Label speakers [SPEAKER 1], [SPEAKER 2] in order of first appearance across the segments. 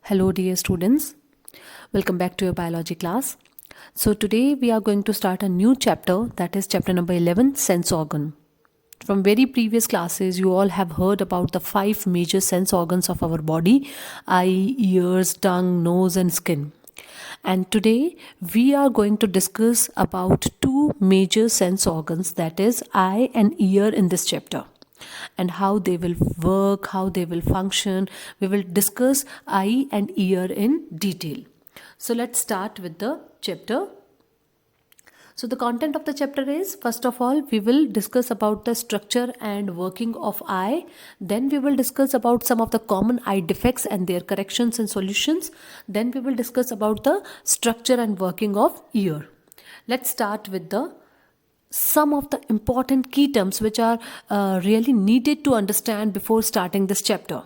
[SPEAKER 1] Hello dear students, welcome back to your biology class. So today we are going to start a new chapter, that is chapter number 11, sense organ. From very previous classes you all have heard about the 5 major sense organs of our body: eye, ears, tongue, nose and skin. And today we are going to discuss about 2 major sense organs, that is eye and ear, in this chapter, and how they will work, how they will function. We will discuss eye and ear in detail. So let's start with the chapter. So the content of the chapter is, first of all, we will discuss about the structure and working of eye. Then we will discuss about some of the common eye defects and their corrections and solutions. Then we will discuss about the structure and working of ear. Let's start with some of the important key terms which are really needed to understand before starting this chapter.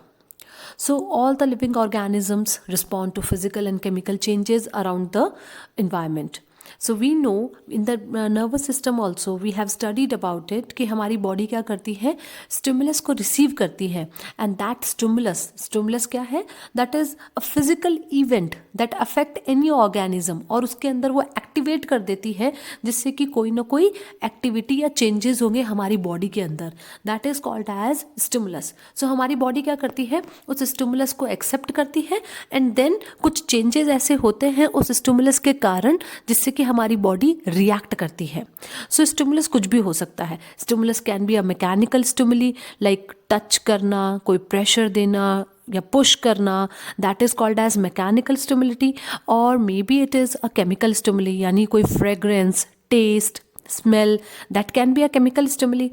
[SPEAKER 1] So all the living organisms respond to physical and chemical changes around the environment. So we know in the nervous system also we have studied about it कि हमारी body क्या करती है, stimulus को receive करती है, and that stimulus क्या है, that is a physical event that affect any organism, और उसके अंदर वो activate कर देती है जिससे कि कोई ना कोई activity या changes होंगे हमारी body के अंदर. That is called as stimulus. So हमारी body क्या करती है, उस stimulus को accept करती है and then कुछ changes ऐसे होते हैं उस stimulus के कारण जिससे कि हमारी बॉडी रिएक्ट करती है. सो स्टिमुलस कुछ भी हो सकता है. Stimulus can be a mechanical stimuli, like touch करना, कोई प्रेशर देना या पुश करना, that is called as mechanical stimulity. और may be it is a chemical stimuli, यानी कोई fragrance, taste, smell, that can be a chemical stimuli.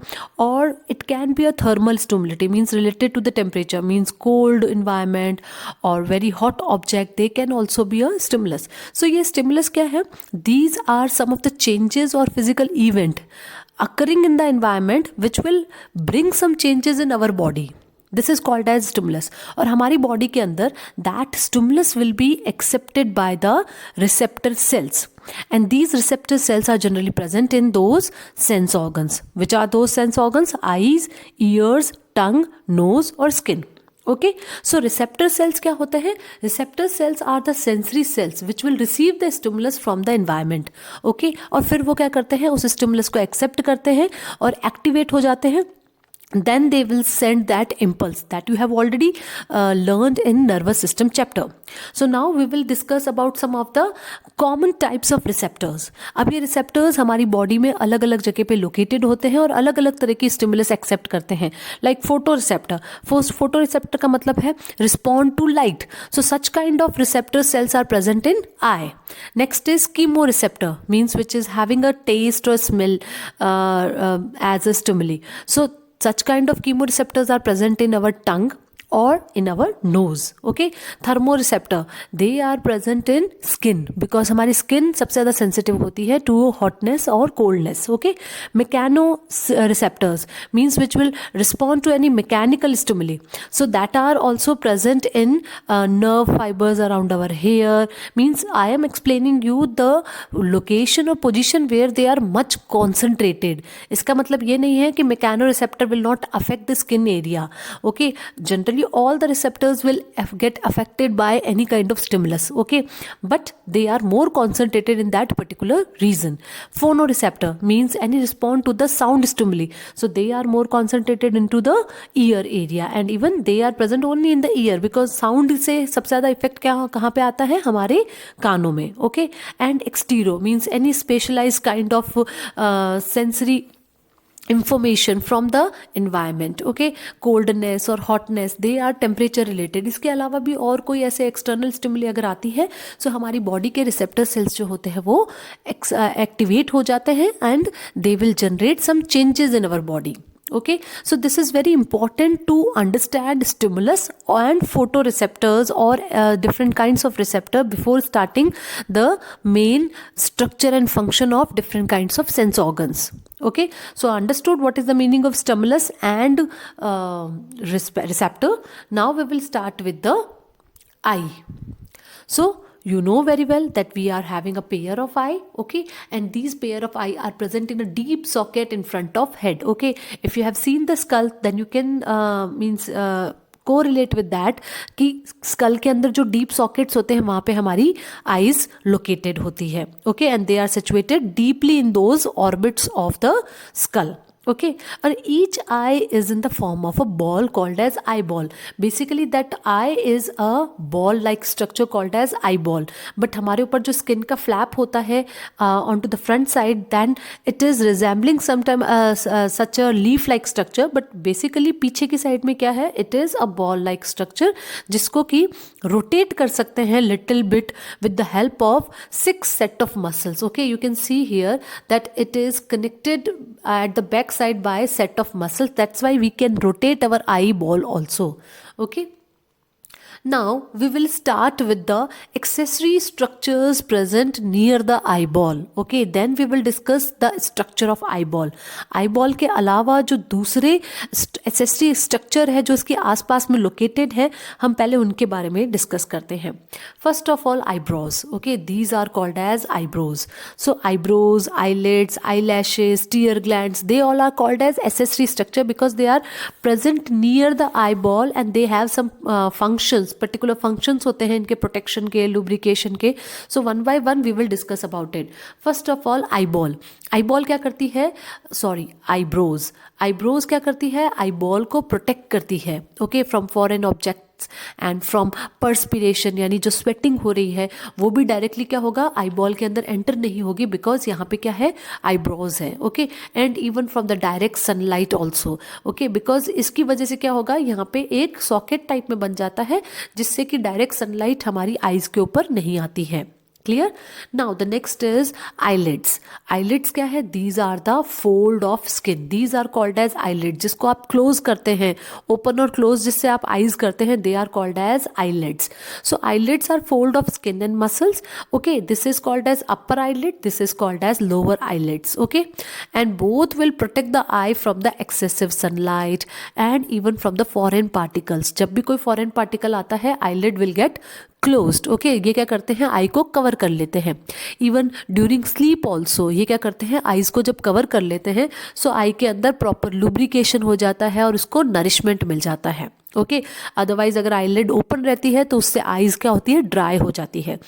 [SPEAKER 1] Or it can be a thermal stimuli, means related to the temperature, means cold environment or very hot object, they can also be a stimulus. So ये stimulus क्या है? These are some of the changes or physical event occurring in the environment which will bring some changes in our body. This is called as stimulus. और हमारी body के अंदर that stimulus will be accepted by the receptor cells. And these receptor cells are generally present in those sense organs. Which are those sense organs? Eyes, ears, tongue, nose और skin. Okay, so receptor cells क्या होते हैं? Receptor cells are the sensory cells which will receive the stimulus from the environment. Okay, और फिर वो क्या करते हैं, उस stimulus को accept करते हैं और activate हो जाते हैं. Then they will send that impulse that you have already learned in nervous system chapter. So now we will discuss about some of the common types of receptors. अब ये receptors हमारी body में अलग अलग जगह पे located होते हैं और अलग अलग तरह की stimulus accept करते हैं. Like photoreceptor. Photoreceptor का मतलब है respond to light. So such kind of receptor cells are present in eye. Next is chemoreceptor, means which is having a taste or smell as a stimuli. So such kind of chemoreceptors are present in our tongue or in our nose. Okay, thermoreceptor, they are present in skin because हमारी skin सबसे ज़्यादा sensitive होती है to hotness or coldness. Okay, mechanoreceptors means which will respond to any mechanical stimuli. So that are also present in nerve fibers around our hair. Means I am explaining you the location or position where they are much concentrated. इसका मतलब ये नहीं है कि mechanoreceptor will not affect the skin area. Okay, generally all the receptors will get affected by any kind of stimulus. Okay, but they are more concentrated in that particular region. Phonoreceptor means any response to the sound stimuli, so they are more concentrated into the ear area, and even they are present only in the ear because sound से सबसे ज़्यादा effect क्या कहाँ पे आता है, हमारे कानों में. Okay, and extero means any specialized kind of sensory information from the environment. Okay, coldness और hotness, they are temperature related. इसके अलावा भी और कोई ऐसे external stimuli अगर आती है, so हमारी body के receptor cells जो होते हैं वो activate हो जाते हैं and they will generate some changes in our body. Okay, so this is very important to understand stimulus and photoreceptors or different kinds of receptor before starting the main structure and function of different kinds of sense organs. Okay, so understood what is the meaning of stimulus and receptor. Now we will start with the eye. So you know very well that we are having a pair of eye. Okay, and these pair of eye are present in a deep socket in front of head. Okay, if you have seen the skull, then you can correlate with that कि school के अंदर जो deep sockets होते हैं वहाँ पे हमारी eyes located होती है. Okay, and they are situated deeply in those orbits of the skull. Okay, and each eye is in the form of a ball called as eyeball. Basically that eye is a ball like structure called as eyeball. But हमारे ऊपर जो skin का flap होता है onto the front side, then it is resembling sometime such a leaf like structure. But basically पीछे की side में क्या है, it is a ball like structure जिसको कि rotate कर सकते हैं little bit with the help of 6 set of muscles. Okay, you can see here that it is connected at the back side by a set of muscles. That's why we can rotate our eyeball also. Okay. Now we will start with the accessory structures present near the eyeball. Okay, then we will discuss the structure of eyeball. Eyeball के अलावा जो दूसरे accessory structure है जो इसके आसपास में located है, हम पहले उनके बारे में discuss करते हैं. First of all, eyebrows. Okay, these are called as eyebrows. So eyebrows, eyelids, eyelashes, tear glands, they all are called as accessory structure because they are present near the eyeball and they have some functions. Particular functions होते हैं इनके protection के, lubrication के. So one by one we will discuss about it. First of all eyeball. Eyeball क्या करती है, sorry eyebrows. Eyebrows क्या करती है, आईबॉल को प्रोटेक्ट करती है. Okay, from foreign objects and from perspiration, यानी जो स्वेटिंग हो रही है वो भी डायरेक्टली क्या होगा, आईबॉल के अंदर एंटर नहीं होगी बिकॉज यहाँ पे क्या है, आईब्रोज है. Okay, and even from the direct sunlight also. Okay, because इसकी वजह से क्या होगा, यहाँ पे एक सॉकेट टाइप में बन जाता है जिससे कि डायरेक्ट सनलाइट हमारी आईज के ऊपर नहीं आती है. Clear. Now the next is eyelids. Eyelids क्या है, these are the fold of skin. These are called as eyelid. जिसको आप क्लोज करते हैं, ओपन और क्लोज जिससे आप आईज करते हैं, they are called as eyelids. So eyelids are fold of skin and muscles. Okay, this is called as upper eyelid, this is called as lower eyelids. Okay, and both will protect the eye from the excessive sunlight and even from the foreign particles. जब भी कोई foreign particle आता है, eyelid will get closed. Okay, ये क्या करते हैं, आई को कवर कर लेते हैं. इवन ड्यूरिंग स्लीप ऑल्सो ये क्या करते हैं, आईज को जब कवर कर लेते हैं सो आई के अंदर प्रॉपर लुब्रिकेशन हो जाता है और उसको नरिशमेंट मिल जाता है. ओके, अदरवाइज अगर आईलिड ओपन रहती है तो उससे आईज क्या होती है, ड्राई हो जाती है.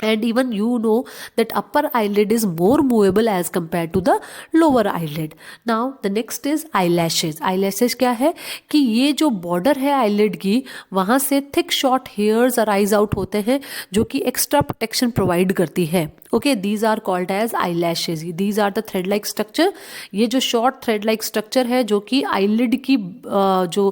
[SPEAKER 1] And even you know that upper eyelid is more movable as compared to the lower eyelid. Now the next is eyelashes. Eyelashes क्या है कि ये जो border है eyelid की, वहाँ से thick short hairs arise out होते हैं जो कि extra protection provide करती है. Okay, these are called as eyelashes. These are the thread like structure. ये जो short thread like structure है जो कि eyelid की जो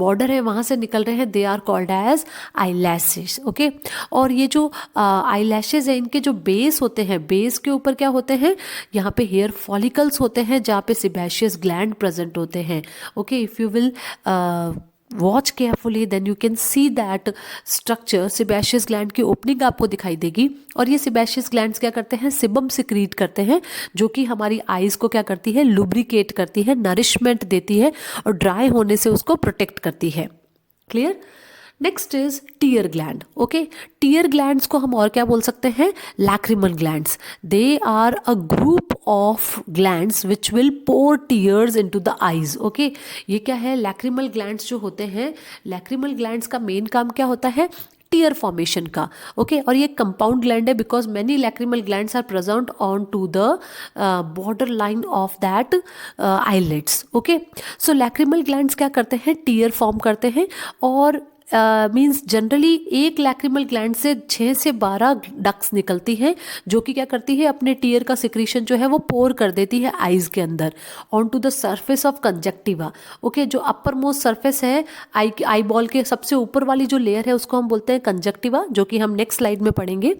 [SPEAKER 1] border है वहाँ से निकल रहे हैं, they are called as eyelashes. Okay, और ये जो eyelashes है इनके जो बेस होते हैं, बेस के ऊपर क्या होते हैं, यहाँ पे हेयर फॉलिकल्स होते हैं जहाँ पे सिबेशियस ग्लैंड प्रेजेंट होते हैं. Okay, if you will watch carefully then you can see that structure. Sebaceous gland की ओपनिंग आपको दिखाई देगी और ये सिबेशियस ग्लैंड्स क्या करते हैं, सिबम सिक्रीट करते हैं जो कि हमारी आईज को क्या करती है, लुब्रिकेट करती है, नरिशमेंट देती है और ड्राई होने से उसको प्रोटेक्ट करती है. Clear. Next is tear gland. Okay, tear glands को हम और क्या बोल सकते हैं, lacrimal glands. They are a group of glands which will pour tears into the eyes. Okay, ये क्या है, लैक्रिमल ग्लैंड्स जो होते हैं, लैक्रिमल ग्लैंड्स का मेन काम क्या होता है, टीयर फॉर्मेशन का. ओके, और ये कंपाउंड ग्लैंड है because many lacrimal glands are present on to the border line of that eyelids. Okay, so lacrimal glands क्या करते हैं, टीयर फॉर्म करते हैं और मीन्स जनरली एक लैक्रिमल ग्लैंड से 6 से 12 डक्स निकलती हैं जो कि क्या करती है, अपने टीयर का सिक्रीशन जो है वो पोर कर देती है आईज के अंदर on to the surface of conjunctiva. Okay, जो अपर मोस्ट सरफेस है आई बॉल के सबसे ऊपर वाली जो लेयर है उसको हम बोलते हैं कंजक्टिवा, जो कि हम नेक्स्ट स्लाइड में पढ़ेंगे.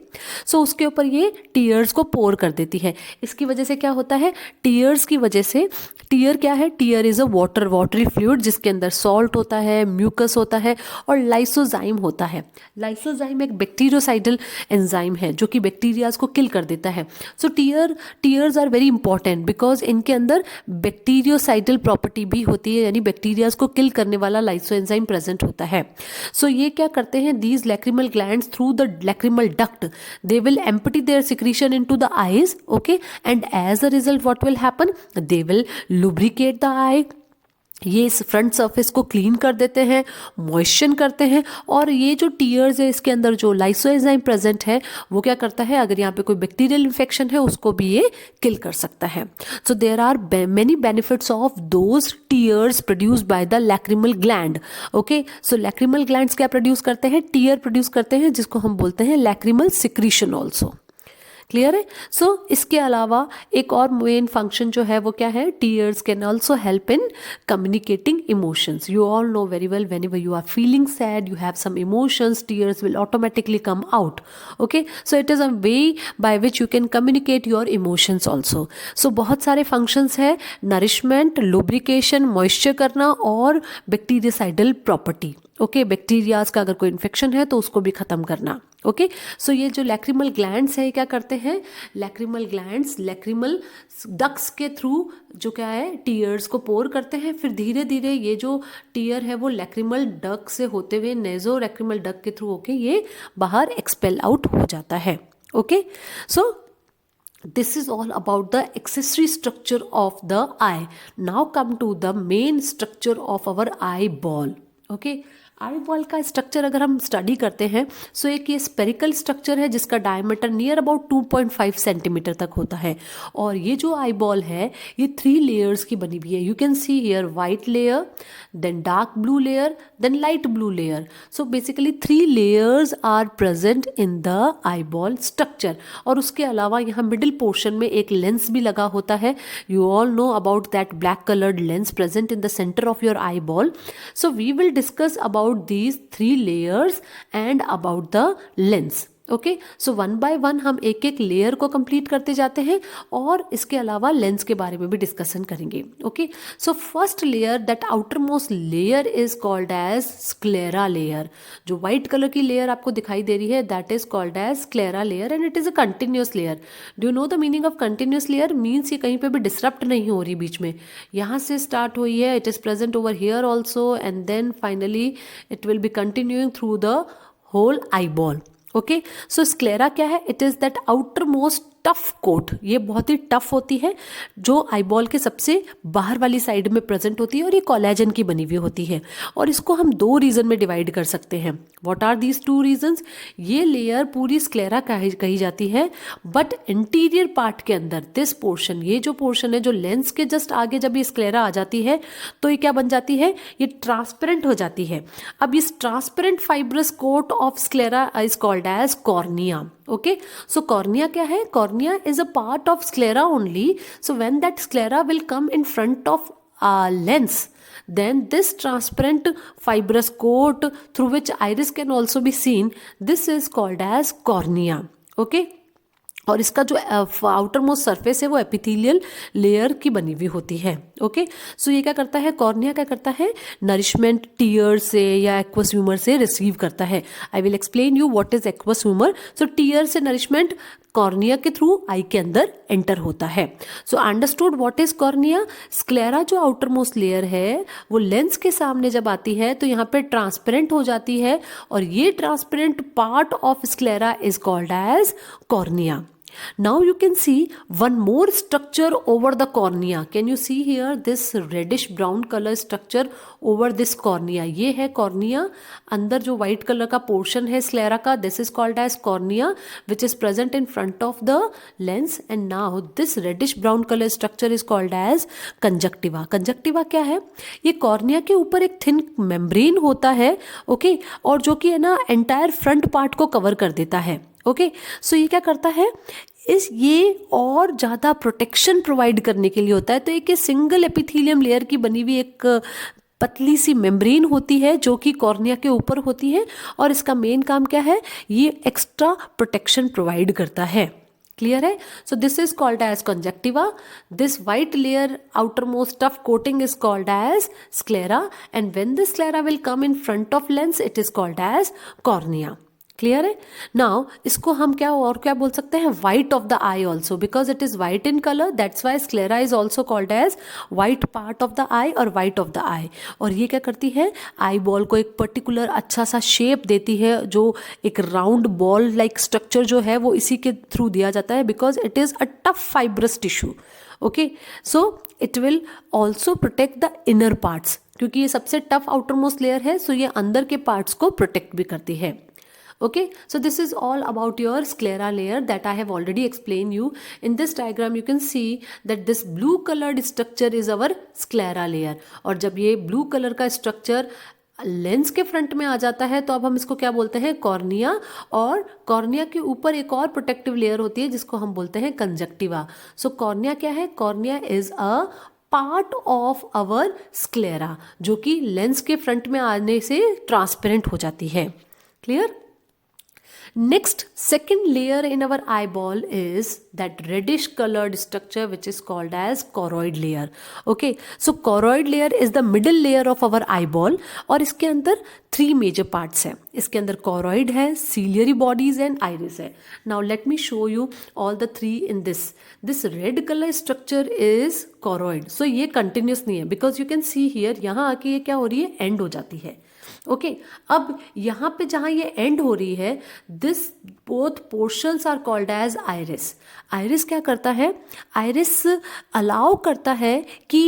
[SPEAKER 1] सो उसके ऊपर ये टीयर्स को पोर कर देती है. इसकी वजह से क्या होता है, टीयर्स की वजह से, टीयर क्या है, tear is a watery fluid जिसके अंदर सॉल्ट होता है, म्यूकस होता है और लाइसोजाइम होता है. लाइसोजाइम एक बैक्टीरियोसाइडल एंजाइम है जो कि बैक्टीरियाज को किल कर देता है. So tears are very important because इनके अंदर बैक्टीरियोसाइडल प्रॉपर्टी भी होती है, यानी बैक्टीरियाज को किल करने वाला लाइसो एंजाइम प्रेजेंट होता है. सो ये क्या करते हैं, these lacrimal glands through the lacrimal duct they will empty their secretion into the eyes. Okay, and as a result what will happen, they will lubricate the eye ये इस front surface को clean कर देते हैं, moisture करते हैं, और ये जो टीयर्स है इसके अंदर जो लाइसोएंजाइम प्रेजेंट है वो क्या करता है, अगर यहाँ पे कोई बैक्टीरियल इन्फेक्शन है उसको भी ये किल कर सकता है. So there are many benefits of those tears produced by the lacrimal gland. Okay, so lacrimal glands क्या प्रोड्यूस करते हैं, टीयर प्रोड्यूस करते हैं, जिसको हम बोलते हैं लैक्रिमल सिक्रीशन ऑल्सो. क्लियर है. सो इसके अलावा एक और मेन फंक्शन जो है वो क्या है, tears can also help in communicating emotions. You all know very well, whenever you are feeling sad, you have some emotions, tears will automatically come out. Okay, so it is a way by which you can communicate your emotions also. So बहुत सारे functions है, nourishment, lubrication, moisture करना, और bactericidal property. Okay, bacterias का अगर कोई infection है तो उसको भी खत्म करना. ओके, सो ये जो लैक्रिमल ग्लैंड्स है क्या करते हैं, लैक्रिमल ग्लैंड्स लैक्रिमल डक्ट्स के थ्रू जो क्या है टीयर्स को पोर करते हैं. फिर धीरे धीरे ये जो टीयर है वो लैक्रिमल डक्ट से होते हुए नेजो लैक्रिमल डक्ट के थ्रू होके ये बाहर एक्सपेल आउट हो जाता है. Okay, so this is all about the accessory structure of the eye. Now come to the main structure of our eyeball. Okay, eye ball का स्ट्रक्चर अगर हम स्टडी करते हैं, सो एक ये स्पेरिकल स्ट्रक्चर है जिसका डायमीटर नियर अबाउट 2.5 सेंटीमीटर तक होता है. और ये जो आई बॉल है ये 3 लेयर्स की बनी हुई है. You can see here white layer, then dark blue layer, then light blue layer. So basically 3 layers are present in the eye ball structure. और उसके अलावा यहाँ मिडिल पोर्शन में एक लेंस भी लगा होता है. You all know about that black coloured lens present in the centre of your eye ball. So we will discuss about these 3 layers and about the lens. Okay, so one by one हम एक एक layer को complete करते जाते हैं और इसके अलावा लेंस के बारे में भी डिस्कशन करेंगे. Okay, so first layer, that outer most layer is called as sclera layer. जो व्हाइट कलर की लेयर आपको दिखाई दे रही है that is called as sclera layer and it is a continuous layer. Do you know the meaning of continuous layer? Means ये कहीं पे भी डिसरप्ट नहीं हो रही बीच में. यहाँ से स्टार्ट हुई है, it is present over here also, and then finally it will be continuing through the whole eye ball. Okay, so sclera क्या है? It is that outer most tough coat. ये बहुत ही टफ होती है जो आईबॉल के सबसे बाहर वाली साइड में प्रेजेंट होती है और ये कोलेजन की बनी हुई होती है. और इसको हम 2 रीजन में डिवाइड कर सकते हैं. What are these 2 reasons? ये लेयर पूरी स्क्लेरा कही जाती है, बट इंटीरियर पार्ट के अंदर दिस पोर्शन, ये जो पोर्शन है जो लेंस के जस्ट आगे जब ये स्क्लेरा आ जाती है तो ये क्या बन जाती है? ये ट्रांसपेरेंट हो जाती है. अब इस transparent fibrous coat of sclera is called as cornea. Okay, so cornea क्या है? Cornea is a part of sclera only. So when that sclera will come in front of lens, then this transparent fibrous coat through which iris can also be seen, this is called as cornea. Okay, और इसका जो outer most surface है वो epithelial layer की बनी हुई होती है. ओके, सो ये क्या करता है? कॉर्निया क्या करता है? नरिशमेंट टीयर से या एक्वस ह्यूमर से रिसीव करता है. I will explain you what is aqueous humour. So tear से नरिशमेंट कॉर्निया के थ्रू आई के अंदर एंटर होता है. So understood what is cornea? Sclera जो आउटर मोस्ट लेयर है वो लेंस के सामने जब आती है तो यहाँ पे ट्रांसपेरेंट हो जाती है और ये transparent part of sclera is called as cornea. Now you can see one more structure over the cornea. Can you see here this reddish brown color structure over this cornea? ये है cornea. अंदर जो white color का portion है sclera का, this is called as cornea, which is present in front of the lens. And now this reddish brown color structure is called as conjunctiva. Conjunctiva क्या है? ये cornea के ऊपर एक thin membrane होता है. Okay, और जो कि है ना entire front part को cover कर देता है. ओके, सो ये क्या करता है? ये और ज़्यादा प्रोटेक्शन प्रोवाइड करने के लिए होता है. तो एक सिंगल एपिथेलियम लेयर की बनी हुई एक पतली सी मेम्ब्रेन होती है जो कि कॉर्निया के ऊपर होती है और इसका मेन काम क्या है? ये एक्स्ट्रा प्रोटेक्शन प्रोवाइड करता है. क्लियर है? So this is called as conjunctiva. This white layer outer most tough coating is called as sclera and when the sclera will come in front of lens it is called as cornea. Clear है? Now इसको हम क्या बोल सकते हैं? White of the eye also, because it is white in colour, that's why sclera is also called as white part of the eye और white of the eye. और ये क्या करती है? आई बॉल को एक पर्टिकुलर अच्छा सा शेप देती है, जो एक राउंड बॉल लाइक स्ट्रक्चर जो है वो इसी के थ्रू दिया जाता है, because it is a tough fibrous tissue. Okay, so it will also protect the inner parts, क्योंकि ये सबसे टफ आउटर मोस्ट लेयर है, सो ये अंदर के पार्ट्स को प्रोटेक्ट भी करती है. Okay, so this is all about your sclera layer that I have already explained you. In this diagram you can see that this blue colored structure is our sclera layer. और जब ये blue color का structure lens के front में आ जाता है तो अब हम इसको क्या बोलते हैं, कॉर्निया. और कॉर्निया के ऊपर एक और प्रोटेक्टिव लेयर होती है जिसको हम बोलते हैं कंजक्टिवा. सो कॉर्निया क्या है, cornea is a part of our sclera, जो कि लेंस के फ्रंट में आने से ट्रांसपेरेंट हो जाती है. Clear? Next, second layer in our eyeball is that reddish colored structure which is called as choroid layer. Okay, so choroid layer is the middle layer of our eyeball और इसके अंदर 3 major parts हैं. इसके अंदर choroid है, ciliary bodies and iris है. Now let me show you all the 3 in this. This red color structure is choroid. So ये continuous नहीं है because you can see here यहाँ आके ये क्या हो रही है, end हो जाती है. ओके अब यहाँ पे जहाँ ये एंड हो रही है, this both portions are called as iris. Iris क्या करता है, आइरिस अलाउ करता है कि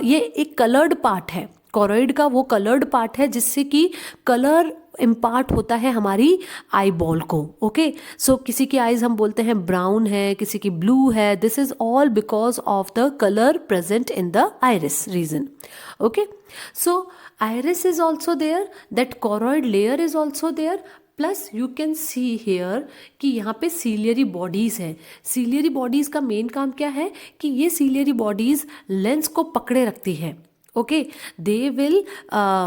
[SPEAKER 1] ये एक कलर्ड पार्ट है, कॉरोइड का वो कलर्ड पार्ट है जिससे कि कलर इम्पार्ट होता है हमारी आई बॉल को. ओके सो किसी की आईज हम बोलते हैं ब्राउन है, किसी की ब्लू है. This is all because of the colour present in the iris region. Okay so iris is also there, that choroid layer is also there, plus you can see here कि यहाँ पे ciliary bodies है. Ciliary bodies का main काम क्या है कि ये सीलियरी बॉडीज लेंस को पकड़े रखती है. okay they will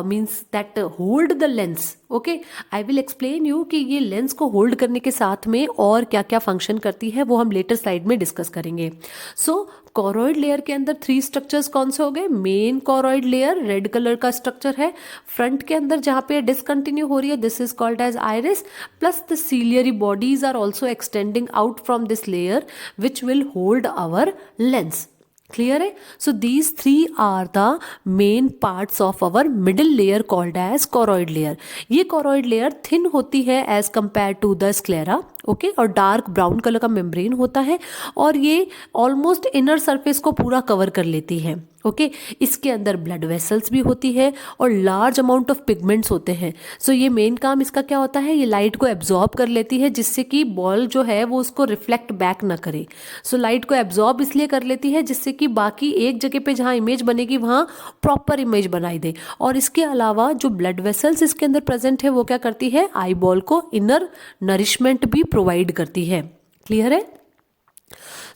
[SPEAKER 1] means that hold the lens. okay I will explain you कि ये लेंस को होल्ड करने के साथ में और क्या क्या फंक्शन करती है वो हम लेटर स्लाइड में डिस्कस करेंगे. सो कॉरोइड लेयर के अंदर 3 स्ट्रक्चर्स कौन से हो गए, main choroid layer red colour का स्ट्रक्चर है, फ्रंट के अंदर जहाँ पे डिसकंटिन्यू हो रही है this is called as iris, plus the ciliary bodies are also extending out from this layer which will hold our lens. Clear है? So these 3 are the main parts of our middle layer called as choroid layer. ये choroid layer thin होती है as compare to the sclera. Okay और dark brown colour का membrane होता है और ये ऑलमोस्ट इनर सरफेस को पूरा कवर कर लेती है. ओके इसके अंदर ब्लड वेसल्स भी होती है और लार्ज अमाउंट ऑफ पिगमेंट्स होते हैं. सो ये मेन काम इसका क्या होता है, ये लाइट को एब्जॉर्ब कर लेती है जिससे कि बॉल जो है वो उसको रिफ्लेक्ट बैक ना करे. सो लाइट को एब्जॉर्ब इसलिए कर लेती है जिससे कि बाकी एक जगह पे जहाँ इमेज बनेगी वहाँ प्रॉपर इमेज बनाई दे. और इसके अलावा जो ब्लड वेसल्स इसके अंदर प्रेजेंट है वो क्या करती है, आई बॉल को इनर नरिशमेंट भी प्रोवाइड करती है. क्लियर है?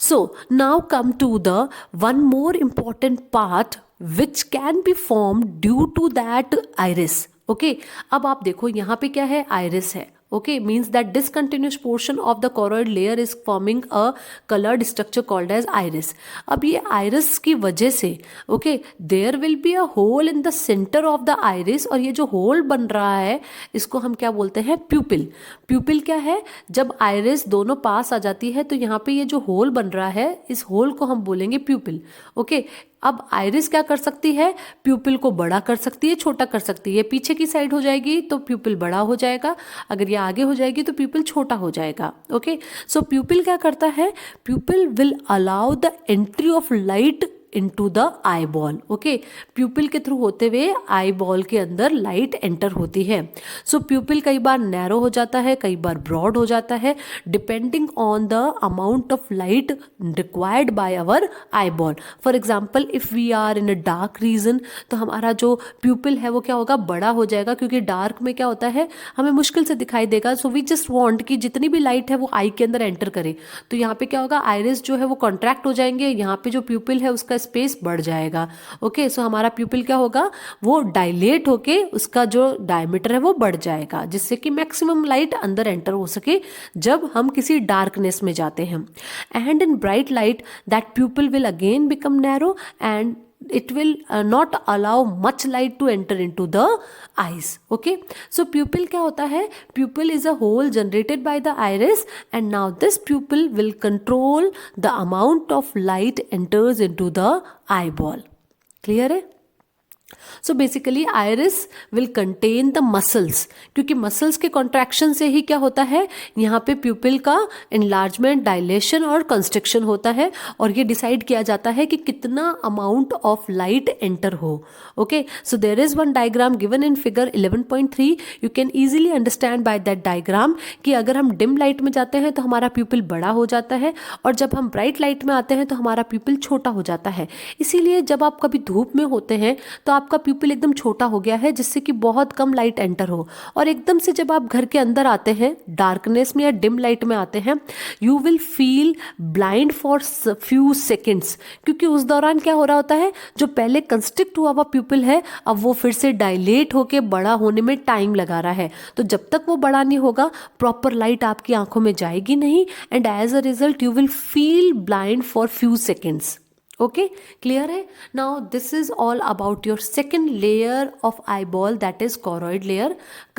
[SPEAKER 1] So now come to the one more important part which can be formed due to that iris. Okay, अब आप देखो यहाँ पे क्या है, iris है. Okay, means that discontinuous portion of the choroid layer is forming a colored structure called as iris. अब ये iris की वजह से okay, there will be a hole in the center of the iris और ये जो hole बन रहा है इसको हम क्या बोलते हैं, pupil. Pupil क्या है, जब iris दोनों पास आ जाती है तो यहाँ पे ये जो hole बन रहा है इस hole को हम बोलेंगे pupil. Okay, अब आइरिस क्या कर सकती है, प्यूपिल को बड़ा कर सकती है, छोटा कर सकती है. पीछे की साइड हो जाएगी तो प्यूपिल बड़ा हो जाएगा, अगर ये आगे हो जाएगी तो प्यूपिल छोटा हो जाएगा. ओके सो प्यूपिल क्या करता है, प्यूपिल will allow the entry of light into the eye ball. Okay प्यूपिल के थ्रू होते हुए आई बॉल के अंदर लाइट एंटर होती है. सो प्यूपिल कई बार नैरो हो जाता है, कई बार ब्रॉड हो जाता है, depending on the amount of light required by our eye ball. For example if we are in a dark region तो हमारा जो प्यूपिल है वो क्या होगा, बड़ा हो जाएगा, क्योंकि डार्क में क्या होता है हमें मुश्किल से दिखाई देगा. सो वी जस्ट वॉन्ट कि जितनी भी लाइट है वो आई के अंदर एंटर करे. तो यहाँ पे क्या होगा, आइरिस जो है वो कॉन्ट्रैक्ट हो जाएंगे, यहाँ पे जो प्यूपिल है उसका स्पेस बढ़ जाएगा. ओके सो हमारा प्यूपिल क्या होगा, वो डायलेट होके उसका जो डायमीटर है वो बढ़ जाएगा जिससे कि मैक्सिमम लाइट अंदर एंटर हो सके जब हम किसी डार्कनेस में जाते हैं. And in bright light that प्यूपिल will again become narrow and it will not allow much light to enter into the eyes. Okay so pupil क्या होता है, pupil is a hole generated by the iris and now this pupil will control the amount of light enters into the eyeball. Clear है? So basically iris will contain the muscles, क्योंकि muscles के contraction से ही क्या होता है, यहाँ पे प्यूपिल का एनलार्जमेंट, डायलेशन और कंस्ट्रिक्शन होता है, और ये डिसाइड किया जाता है कि कितना अमाउंट ऑफ लाइट एंटर हो. Okay, so there is one diagram given in figure 11.3. You can easily understand by that diagram कि अगर हम डिम लाइट में जाते हैं तो हमारा प्यूपिल बड़ा हो जाता है, और जब हम ब्राइट लाइट में आते हैं तो हमारा प्यूपिल छोटा हो जाता है. इसीलिए जब आप कभी धूप में होते हैं तो आपका प्यूपिल एकदम छोटा हो गया है, जिससे कि बहुत कम लाइट एंटर हो, और एकदम से जब आप घर के अंदर आते हैं, डार्कनेस में या डिम लाइट में आते हैं, you will feel blind for few seconds, क्योंकि उस दौरान क्या हो रहा होता है, जो पहले कंस्ट्रिक्ट हुआ हुआ प्यूपिल है अब वो फिर से डायलेट होके बड़ा होने में टाइम लगा रहा है. तो जब तक वो बड़ा नहीं होगा, प्रॉपर लाइट आपकी आंखों में जाएगी नहीं, and as a result you will feel blind for few seconds. Okay, clear है. Now this is all about your second layer of eyeball, that is choroid layer.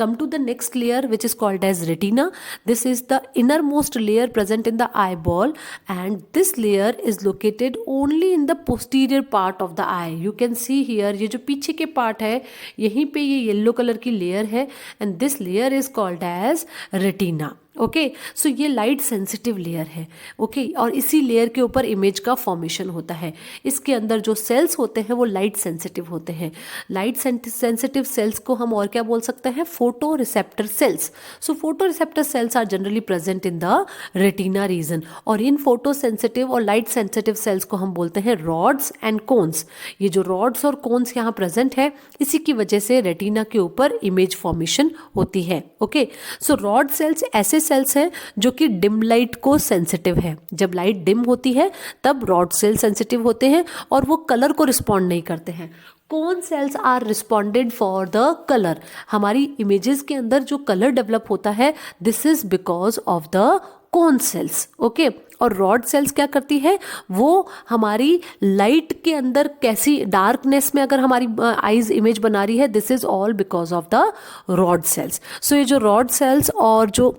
[SPEAKER 1] Come to the next layer, which is called as retina. This is the innermost layer present in the eyeball, and this layer is located only in the posterior part of the eye. You can see here, ये जो पीछे के part है, यहीं पे ये yellow colour की layer है, and this layer is called as retina. Okay, so ये लाइट सेंसिटिव लेयर है. ओके, और इसी लेयर के ऊपर इमेज का फॉर्मेशन होता है. इसके अंदर जो सेल्स होते हैं वो लाइट सेंसिटिव होते हैं. लाइट सेंसिटिव सेल्स को हम और क्या बोल सकते हैं, photo receptor cells. So photo receptor cells are generally present in the retina region, और इन फोटो सेंसिटिव और लाइट सेंसिटिव सेल्स को हम बोलते हैं रॉड्स एंड कोन्स. ये जो रॉड्स और कोन्स यहाँ प्रेजेंट है, इसी की वजह से रेटिना के ऊपर इमेज फॉर्मेशन होती है. ओके, सो रॉड सेल्स ऐसे सेल्स हैं जो कि डिम लाइट को सेंसिटिव है. जब लाइट डिम होती है तब रॉड सेल सेंसिटिव होते हैं और वो कलर को रिस्पॉन्ड नहीं करते हैं. Cone cells are responded for the colour. हमारी इमेजेस के अंदर जो कलर डेवलप होता है, this is because of the cone cells. Okay, और रॉड सेल्स क्या करती है, वो हमारी लाइट के अंदर कैसी डार्कनेस में अगर हमारी आईज इमेज बना रही है, this is all because of the rod cells. So ये जो रॉड सेल्स और जो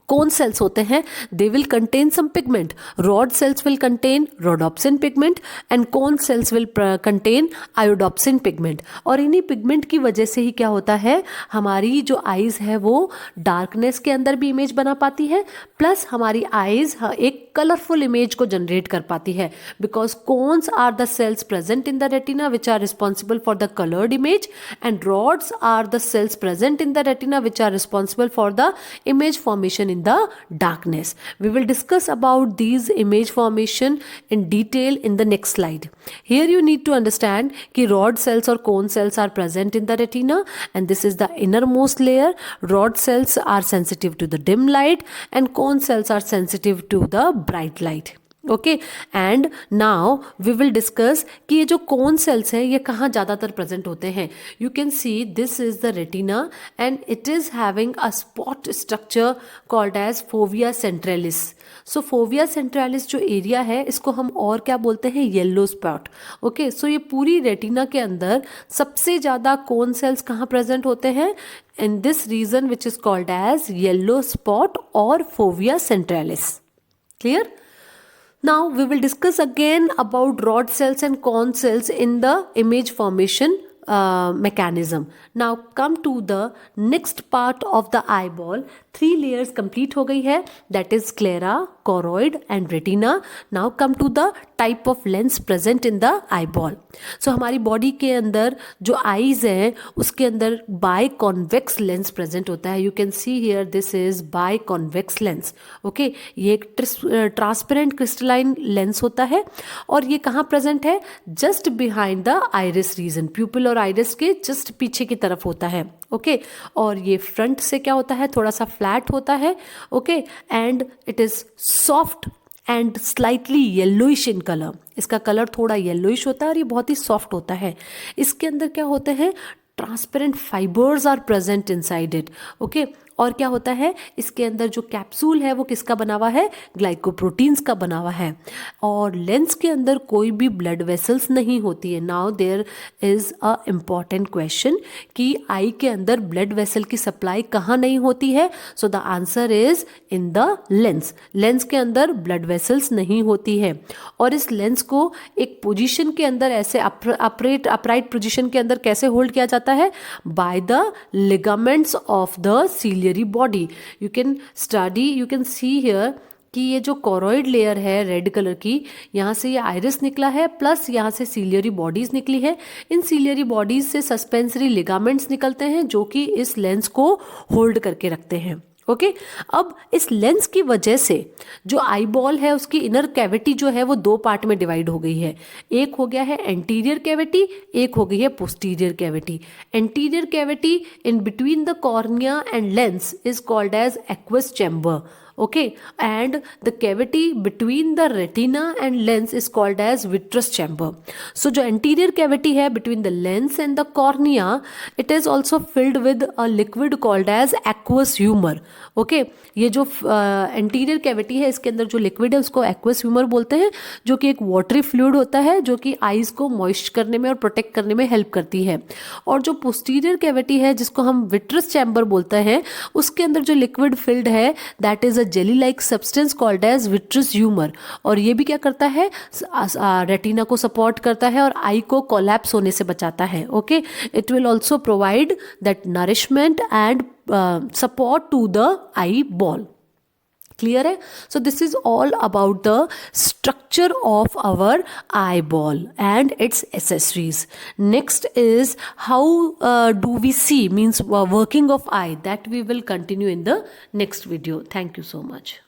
[SPEAKER 1] कोन सेल्स होते हैं, they will contain some pigment. Rod cells will contain rhodopsin pigment and cone cells will contain iodopsin pigment. और इन्हीं पिगमेंट की वजह से ही क्या होता है, हमारी जो आईज है वो डार्कनेस के अंदर भी इमेज बना पाती है, प्लस हमारी आईज एक कलरफुल इमेज को जनरेट कर पाती है, because cones are the cells present in the retina which are responsible for the coloured image, and rods are the cells present in the retina which are responsible for the image formation in the darkness. We will discuss about these image formation in detail in the next slide. Here you need to understand कि rod cells और cone cells are present in the retina, and this is the innermost layer. Rod cells are sensitive to the dim light and cone cells are sensitive to the bright light. Okay, and now we will discuss कि ये जो cone cells हैं ये कहाँ ज़्यादातर present होते हैं. You can see this is the retina and it is having a spot structure called as fovea centralis. So fovea centralis जो एरिया है, इसको हम और क्या बोलते हैं, येलो स्पॉट. ओके, सो ये पूरी रेटिना के अंदर सबसे ज़्यादा कोन सेल्स कहाँ प्रेजेंट होते हैं, in this region which is called as yellow spot और fovea centralis. Clear? Now we will discuss again about rod cells and cone cells in the image formation mechanism. Now come to the next part of the eyeball. 3 layers complete हो गई है, that is sclera, choroid and retina. Now come to the type of lens present in the eyeball. So हमारी body के अंदर जो eyes हैं उसके अंदर बाइकॉन्वेक्स लेंस प्रेजेंट होता है. You can see here this is biconvex lens. Okay, ये एक ट्रांसपेरेंट क्रिस्टलाइन लेंस होता है और ये कहाँ प्रेजेंट है, just behind the iris region. Pupil और आइरिस के जस्ट पीछे की तरफ होता है. ओके, और ये फ्रंट से क्या होता है, थोड़ा सा फ्लैट होता है. Okay, and it is soft and slightly yellowish in colour. इसका कलर थोड़ा येलोइश होता है और ये बहुत ही सॉफ्ट होता है. इसके अंदर क्या होते हैं, transparent fibres are present inside it. Okay, और क्या होता है, इसके अंदर जो कैप्सूल है वो किसका बना हुआ है, ग्लाइकोप्रोटीन्स का बना हुआ है। और लेंस के अंदर कोई भी ब्लड वेसल्स नहीं होती है। Now there is a important question कि आई के अंदर ब्लड वेसल की सप्लाई कहाँ नहीं होती है। So the answer is in the lens. Lens के अंदर ब्लड वेसल्स नहीं होती है। और इस लेंस को एक पोजीशन के अंदर ऐसे अपराइट पोजीशन के अंदर कैसे होल्ड किया जाता है, by the ligaments of the ciliary body. You can see here कि ये जो कोरोइड लेयर है रेड कलर की, यहाँ से ये आइरिस निकला है, प्लस यहाँ से सीलियरी बॉडीज निकली है। इन सीलियरी बॉडीज से सस्पेंसरी लिगामेंट्स निकलते हैं जो कि इस लेंस को होल्ड करके रखते हैं। ओके अब इस लेंस की वजह से जो आई बॉल है उसकी इनर कैविटी जो है वो दो पार्ट में डिवाइड हो गई है। एक हो गया है एंटीरियर कैविटी, एक हो गई है posterior cavity. Anterior cavity in between the cornea and lens is called as aqueous chamber. okay, and the cavity between the retina and lens is called as vitreous chamber. So जो anterior cavity है between the lens and the cornea, it is also filled with a liquid called as aqueous humor. okay, ये जो anterior cavity है इसके अंदर जो liquid है उसको aqueous humor बोलते हैं, जो कि एक watery fluid होता है जो कि eyes को moist करने में और protect करने में help करती है। और जो posterior cavity है जिसको हम vitreous chamber बोलते हैं, उसके अंदर जो liquid filled है that is a jelly like substance called as vitreous humour. और ये भी क्या करता है, रेटिना को सपोर्ट करता है और आई को कोलैप्स होने से बचाता है। Okay, it will also provide that nourishment and support to the eye ball. Clear है? So this is all about the structure of our eye ball and its accessories. Next is how do we see means working of eye, that we will continue in the next video. Thank you so much.